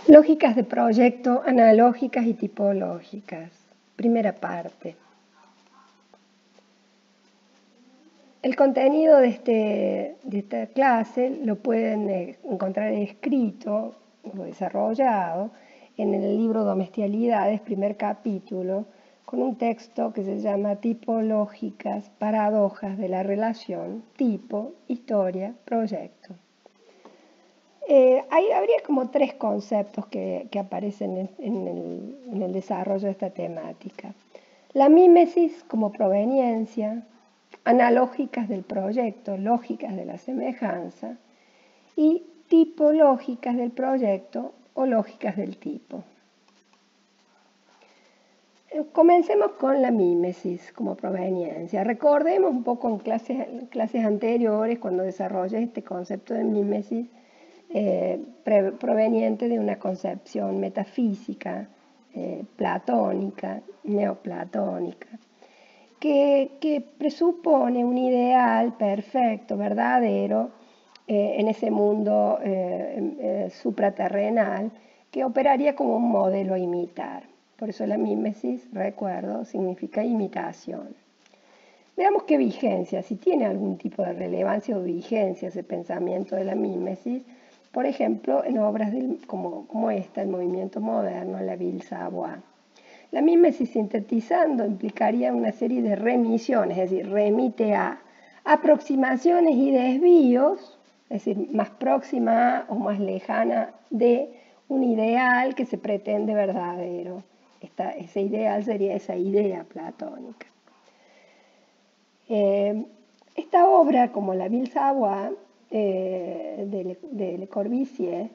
Lógicas de proyecto, analógicas y tipológicas. Primera parte. El contenido de esta clase lo pueden encontrar escrito o desarrollado en el libro Domestialidades, primer capítulo, con un texto que se llama Tipológicas, paradojas de la relación, tipo, historia, proyecto. Habría como tres conceptos que aparecen en el desarrollo de esta temática. La mímesis como proveniencia, analógicas del proyecto, lógicas de la semejanza, y tipológicas del proyecto o lógicas del tipo. Comencemos con la mímesis como proveniencia. Recordemos un poco en clases anteriores, cuando desarrollé este concepto de mímesis, proveniente de una concepción metafísica, platónica, neoplatónica, que presupone un ideal perfecto, verdadero, en ese mundo supraterrenal, que operaría como un modelo a imitar. Por eso la mímesis, recuerdo, significa imitación. Veamos qué vigencia, si tiene algún tipo de relevancia o vigencia ese pensamiento de la mímesis, por ejemplo, en obras como esta, el movimiento moderno, la Ville Savoye. La mímesis sintetizando implicaría una serie de remisiones, es decir, remite a aproximaciones y desvíos, es decir, más próxima a o más lejana de un ideal que se pretende verdadero. Ese ideal sería esa idea platónica. Esta obra, como la Ville Savoye de Le Corbusier,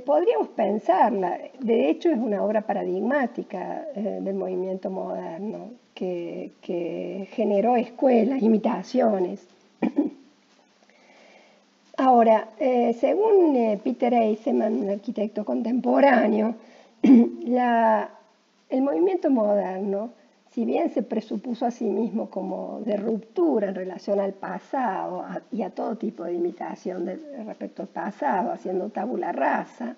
podríamos pensarla, de hecho es una obra paradigmática del movimiento moderno, que generó escuelas, imitaciones. Ahora, según Peter Eisenman, un arquitecto contemporáneo, el movimiento moderno, si bien se presupuso a sí mismo como de ruptura en relación al pasado y a todo tipo de imitación respecto al pasado, haciendo tabula rasa,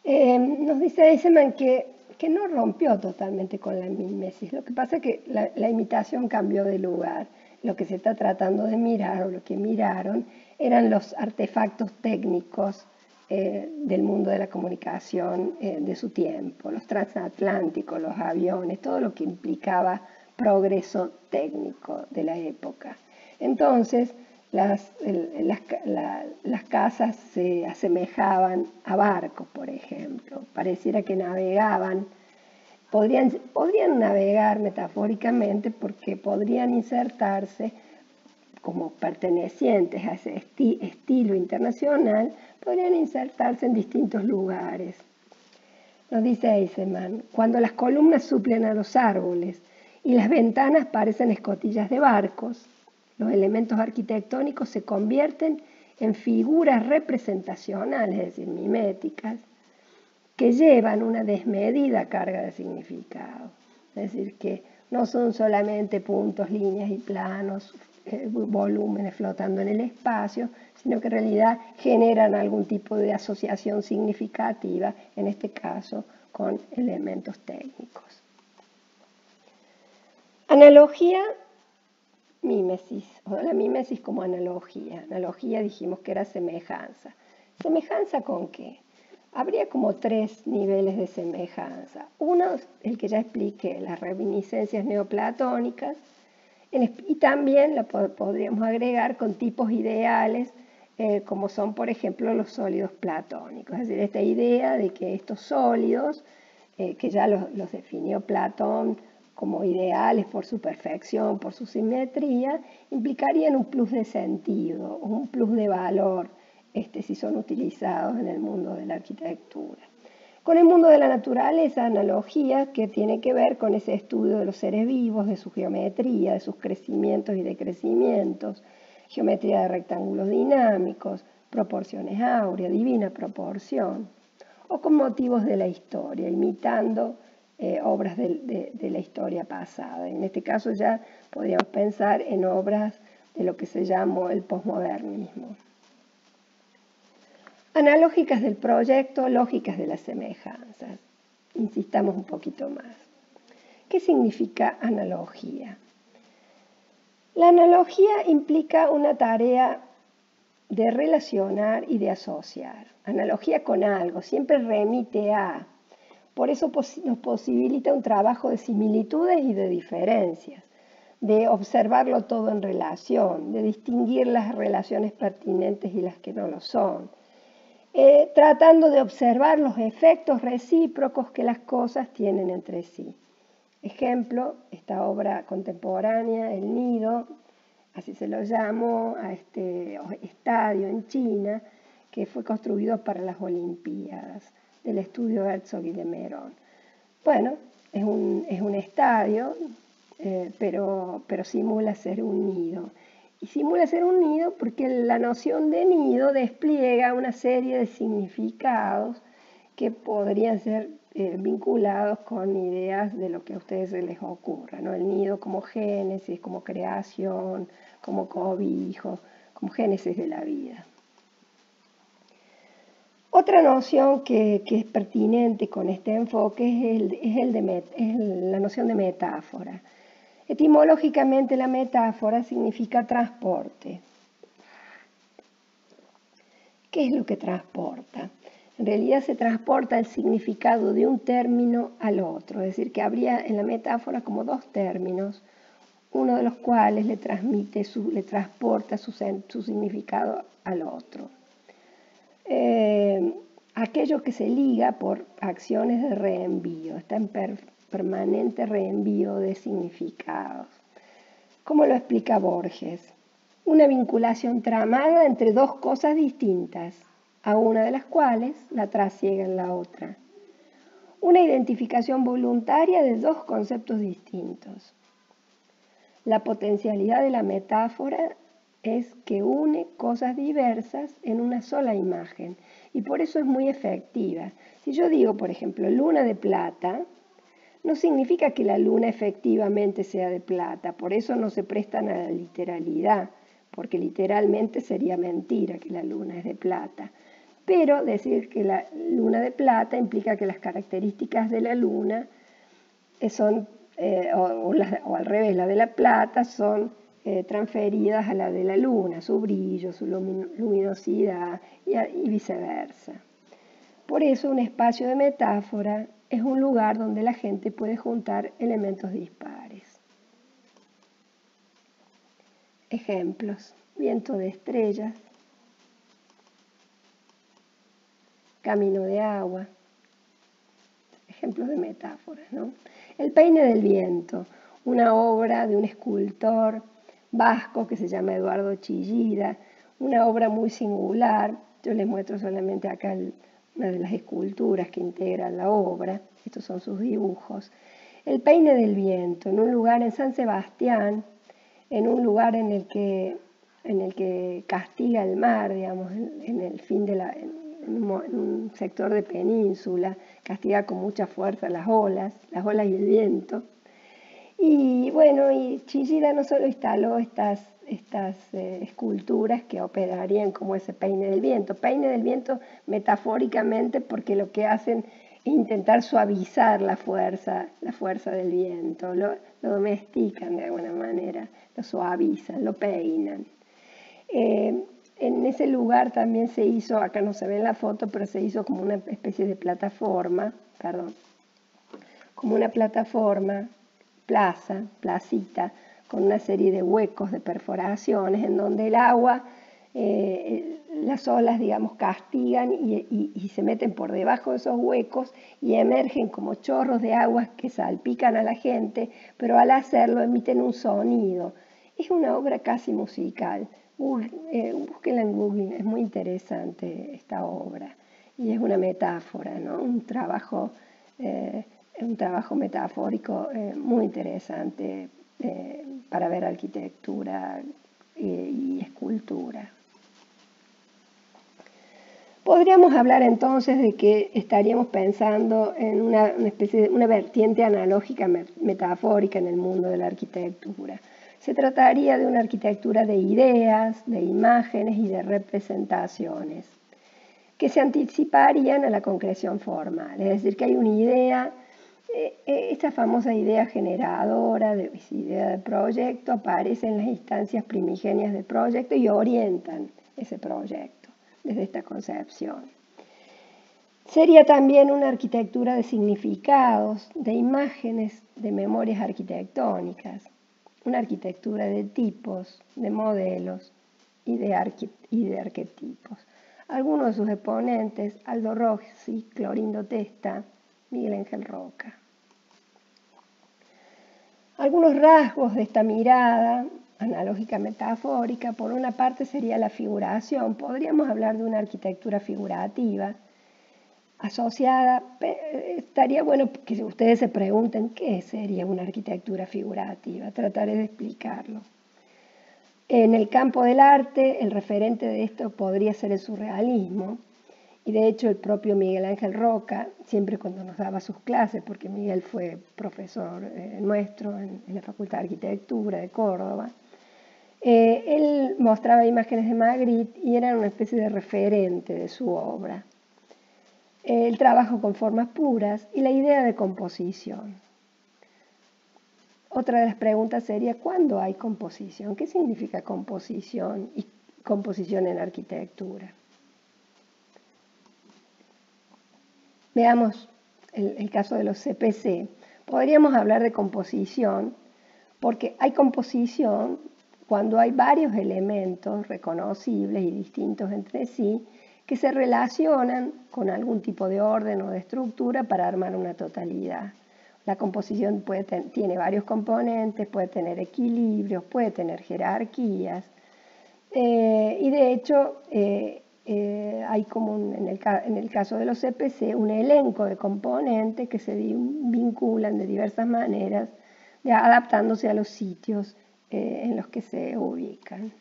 nos dice Eisenman que no rompió totalmente con la mímesis. Lo que pasa es que la imitación cambió de lugar. Lo que se está tratando de mirar, o lo que miraron, eran los artefactos técnicos del mundo de la comunicación de su tiempo, los transatlánticos, los aviones, todo lo que implicaba progreso técnico de la época. Entonces, las casas se asemejaban a barcos, por ejemplo. Pareciera que navegaban, podrían navegar metafóricamente porque podrían insertarse como pertenecientes a ese estilo internacional, podrían insertarse en distintos lugares. Nos dice Eisenman, cuando las columnas suplen a los árboles y las ventanas parecen escotillas de barcos, los elementos arquitectónicos se convierten en figuras representacionales, es decir, miméticas, que llevan una desmedida carga de significado. Es decir, que no son solamente puntos, líneas y planos, volúmenes flotando en el espacio, sino que en realidad generan algún tipo de asociación significativa, en este caso con elementos técnicos. Analogía, mímesis, o la mímesis como analogía. Analogía dijimos que era semejanza. ¿Semejanza con qué? Habría como tres niveles de semejanza. Uno, el que ya expliqué, las reminiscencias neoplatónicas, y también la podríamos agregar con tipos ideales, como son, por ejemplo, los sólidos platónicos. Es decir, esta idea de que estos sólidos, que ya los definió Platón como ideales por su perfección, por su simetría, implicarían un plus de sentido, un plus de valor, si son utilizados en el mundo de la arquitectura. Con el mundo de la naturaleza, analogía que tiene que ver con ese estudio de los seres vivos, de su geometría, de sus crecimientos y decrecimientos, geometría de rectángulos dinámicos, proporciones áureas, divina proporción, o con motivos de la historia, imitando obras de la historia pasada. En este caso ya podríamos pensar en obras de lo que se llamó el posmodernismo. Analógicas del proyecto, lógicas de las semejanzas. Insistamos un poquito más. ¿Qué significa analogía? La analogía implica una tarea de relacionar y de asociar. Analogía con algo, siempre remite a. Por eso nos posibilita un trabajo de similitudes y de diferencias, de observarlo todo en relación, de distinguir las relaciones pertinentes y las que no lo son, tratando de observar los efectos recíprocos que las cosas tienen entre sí. Ejemplo, esta obra contemporánea, El Nido, así se lo llamó a este estadio en China, que fue construido para las Olimpiadas, del estudio Herzog y de Merón. Bueno, es un estadio, pero simula ser un nido. Y simula ser un nido porque la noción de nido despliega una serie de significados que podrían ser vinculados con ideas de lo que a ustedes se les ocurra, ¿no? El nido como génesis, como creación, como cobijo, como génesis de la vida. Otra noción que es pertinente con este enfoque es la noción de metáfora. Etimológicamente la metáfora significa transporte. ¿Qué es lo que transporta? En realidad se transporta el significado de un término al otro, es decir, que habría en la metáfora como dos términos, uno de los cuales le transporta su significado al otro. Aquello que se liga por acciones de reenvío, está en permanente reenvío de significados. ¿Cómo lo explica Borges? Una vinculación tramada entre dos cosas distintas, a una de las cuales la trasiega en la otra. Una identificación voluntaria de dos conceptos distintos. La potencialidad de la metáfora es que une cosas diversas en una sola imagen y por eso es muy efectiva. Si yo digo, por ejemplo, luna de plata, no significa que la luna efectivamente sea de plata, por eso no se prestan a la literalidad, porque literalmente sería mentira que la luna es de plata. Pero decir que la luna de plata implica que las características de la luna son, o al revés, la de la plata son transferidas a la de la luna, su brillo, su luminosidad y viceversa. Por eso un espacio de metáfora es un lugar donde la gente puede juntar elementos dispares. Ejemplos: viento de estrellas, camino de agua. Ejemplos de metáforas, ¿no? El peine del viento, una obra de un escultor vasco que se llama Eduardo Chillida, una obra muy singular. Yo les muestro solamente acá una de las esculturas que integran la obra. Estos son sus dibujos. El peine del viento, en un lugar en San Sebastián, en un lugar en el que castiga el mar, digamos, en el fin de en un sector de península, castiga con mucha fuerza las olas y el viento. Y bueno, y Chillida no solo instaló estas esculturas que operarían como ese peine del viento metafóricamente porque lo que hacen es intentar suavizar la fuerza del viento, lo domestican de alguna manera, lo suavizan, lo peinan. En ese lugar también se hizo, acá no se ve en la foto, pero se hizo como una especie de placita, con una serie de huecos, de perforaciones, en donde el agua, las olas, digamos, castigan y se meten por debajo de esos huecos y emergen como chorros de agua que salpican a la gente, pero al hacerlo emiten un sonido. Es una obra casi musical. Búsquenla en Google, es muy interesante esta obra. Y es una metáfora, ¿no? Un trabajo metafórico muy interesante para ver arquitectura y escultura. Podríamos hablar entonces de que estaríamos pensando en una especie de una vertiente analógica metafórica en el mundo de la arquitectura. Se trataría de una arquitectura de ideas, de imágenes y de representaciones. que se anticiparían a la concreción formal. Es decir, que hay una idea, esta famosa idea generadora, idea de proyecto, aparece en las instancias primigenias del proyecto y orientan ese proyecto desde esta concepción. Sería también una arquitectura de significados, de imágenes, de memorias arquitectónicas, una arquitectura de tipos, de modelos y de arquetipos. Algunos de sus exponentes, Aldo Rossi, Clorindo Testa, Miguel Ángel Roca. Algunos rasgos de esta mirada analógica metafórica, por una parte sería la figuración. Podríamos hablar de una arquitectura figurativa asociada. Estaría bueno que ustedes se pregunten qué sería una arquitectura figurativa. Trataré de explicarlo. En el campo del arte, el referente de esto podría ser el surrealismo. Y de hecho el propio Miguel Ángel Roca, siempre cuando nos daba sus clases, porque Miguel fue profesor nuestro en la Facultad de Arquitectura de Córdoba, él mostraba imágenes de Magritte y eran una especie de referente de su obra. El trabajo con formas puras y la idea de composición. Otra de las preguntas sería, ¿cuándo hay composición? ¿Qué significa composición y composición en arquitectura? Veamos el caso de los CPC. Podríamos hablar de composición porque hay composición cuando hay varios elementos reconocibles y distintos entre sí que se relacionan con algún tipo de orden o de estructura para armar una totalidad. La composición tiene varios componentes, puede tener equilibrios, puede tener jerarquías y de hecho hay como en el caso de los CPC un elenco de componentes que se vinculan de diversas maneras, adaptándose a los sitios en los que se ubican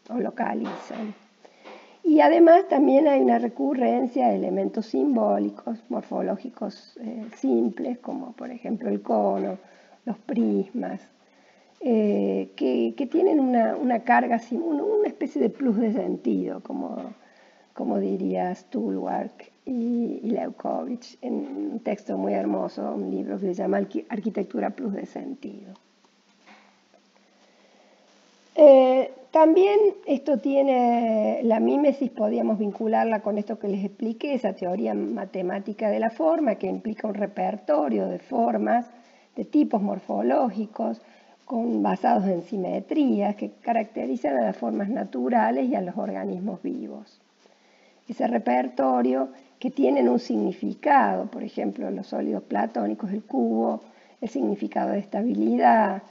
o localizan. Y además también hay una recurrencia de elementos simbólicos, morfológicos simples, como por ejemplo el cono, los prismas, que tienen una carga, una especie de plus de sentido, como diría Stulwark y Leukovich, en un texto muy hermoso, un libro que se llama Arquitectura Plus de Sentido. También esto tiene la mímesis, podríamos vincularla con esto que les expliqué, esa teoría matemática de la forma que implica un repertorio de formas, de tipos morfológicos, basados en simetrías que caracterizan a las formas naturales y a los organismos vivos. Ese repertorio que tienen un significado, por ejemplo, los sólidos platónicos, el cubo, el significado de estabilidad,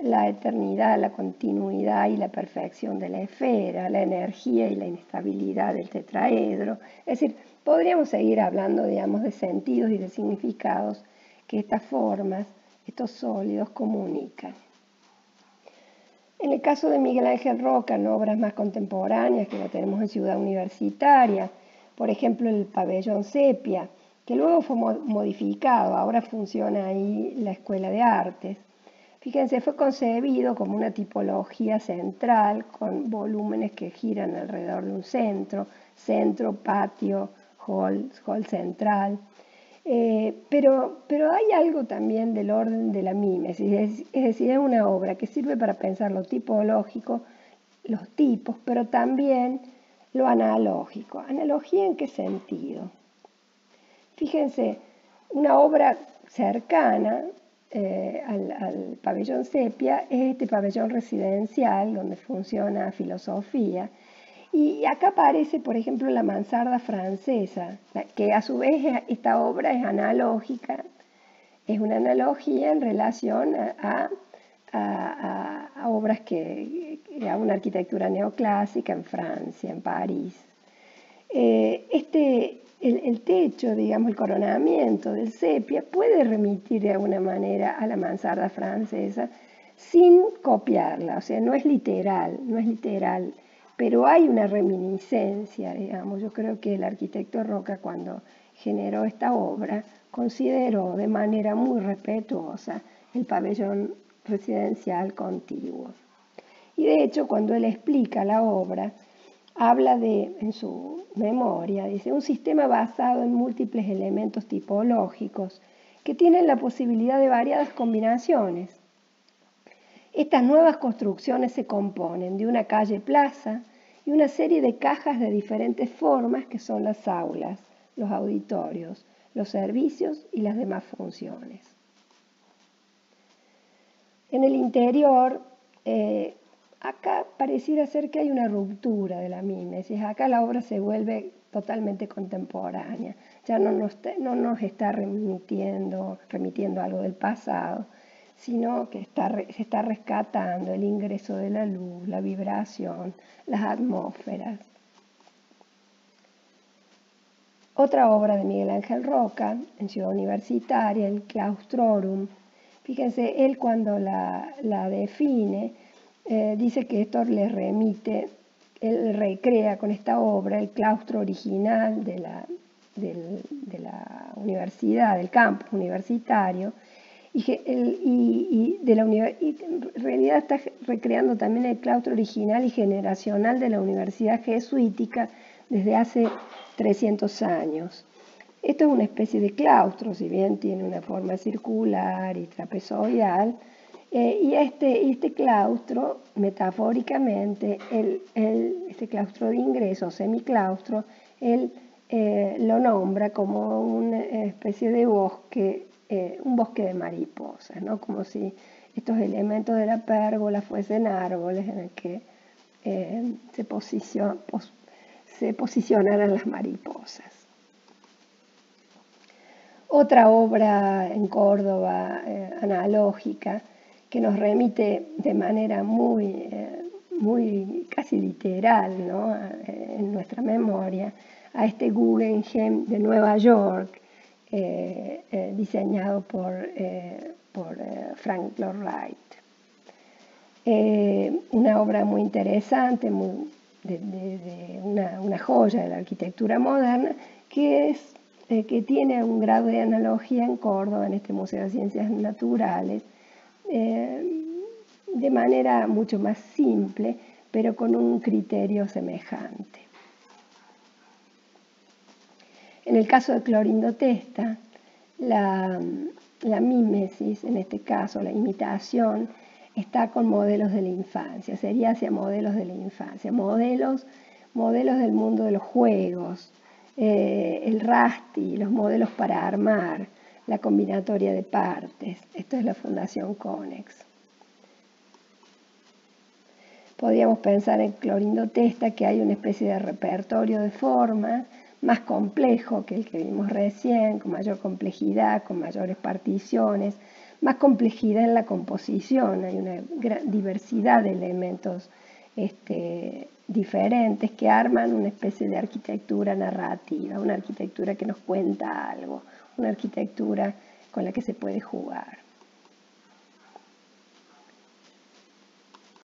la eternidad, la continuidad y la perfección de la esfera, la energía y la inestabilidad del tetraedro. Es decir, podríamos seguir hablando, digamos, de sentidos y de significados que estas formas, estos sólidos comunican. En el caso de Miguel Ángel Roca, en obras más contemporáneas que lo tenemos en Ciudad Universitaria, por ejemplo el pabellón Sepia, que luego fue modificado, ahora funciona ahí la Escuela de Artes. Fíjense, fue concebido como una tipología central con volúmenes que giran alrededor de un centro, patio, hall central. Pero hay algo también del orden de la mímesis, es decir, es una obra que sirve para pensar lo tipológico, los tipos, pero también lo analógico. ¿Analogía en qué sentido? Fíjense, una obra cercana al pabellón Sepia es este pabellón residencial donde funciona filosofía. Y acá aparece, por ejemplo, la mansarda francesa, que a su vez esta obra es analógica, es una analogía en relación a obras a una arquitectura neoclásica en Francia, en París. El techo, digamos, el coronamiento del Sepia puede remitir de alguna manera a la mansarda francesa sin copiarla, o sea, no es literal, pero hay una reminiscencia, digamos. Yo creo que el arquitecto Roca, cuando generó esta obra, consideró de manera muy respetuosa el pabellón residencial contiguo. Y de hecho, cuando él explica la obra, habla en su memoria, dice, un sistema basado en múltiples elementos tipológicos que tienen la posibilidad de variadas combinaciones. Estas nuevas construcciones se componen de una calle-plaza y una serie de cajas de diferentes formas que son las aulas, los auditorios, los servicios y las demás funciones. En el interior, acá pareciera ser que hay una ruptura de la mímesis. Acá la obra se vuelve totalmente contemporánea. Ya no nos está remitiendo algo del pasado, sino que se está rescatando el ingreso de la luz, la vibración, las atmósferas. Otra obra de Miguel Ángel Roca, en Ciudad Universitaria, el Claustrorum. Fíjense, él cuando la define, dice que esto le remite, él recrea con esta obra el claustro original de la universidad, del campus universitario, y en realidad está recreando también el claustro original y generacional de la Universidad Jesuítica desde hace 300 años. Esto es una especie de claustro, si bien tiene una forma circular y trapezoidal, y este claustro, metafóricamente, este claustro de ingreso, semiclaustro, él lo nombra como una especie de bosque, un bosque de mariposas, ¿no? Como si estos elementos de la pérgola fuesen árboles en el que se posicionaran las mariposas. Otra obra en Córdoba analógica que nos remite de manera muy casi literal, ¿no? En nuestra memoria a este Guggenheim de Nueva York, diseñado por Frank Lloyd Wright. Una obra muy interesante, una joya de la arquitectura moderna, que tiene un grado de analogía en Córdoba, en este Museo de Ciencias Naturales, de manera mucho más simple, pero con un criterio semejante. En el caso de Clorindo Testa, la mímesis, en este caso la imitación, está con modelos de la infancia, sería hacia modelos de la infancia, modelos del mundo de los juegos, el RASTI, los modelos para armar, la combinatoria de partes. Esto es la Fundación Conex. Podríamos pensar en Clorindo Testa que hay una especie de repertorio de formas más complejo que el que vimos recién, con mayor complejidad, con mayores particiones, más complejidad en la composición, hay una gran diversidad de elementos diferentes que arman una especie de arquitectura narrativa, una arquitectura que nos cuenta algo, una arquitectura con la que se puede jugar.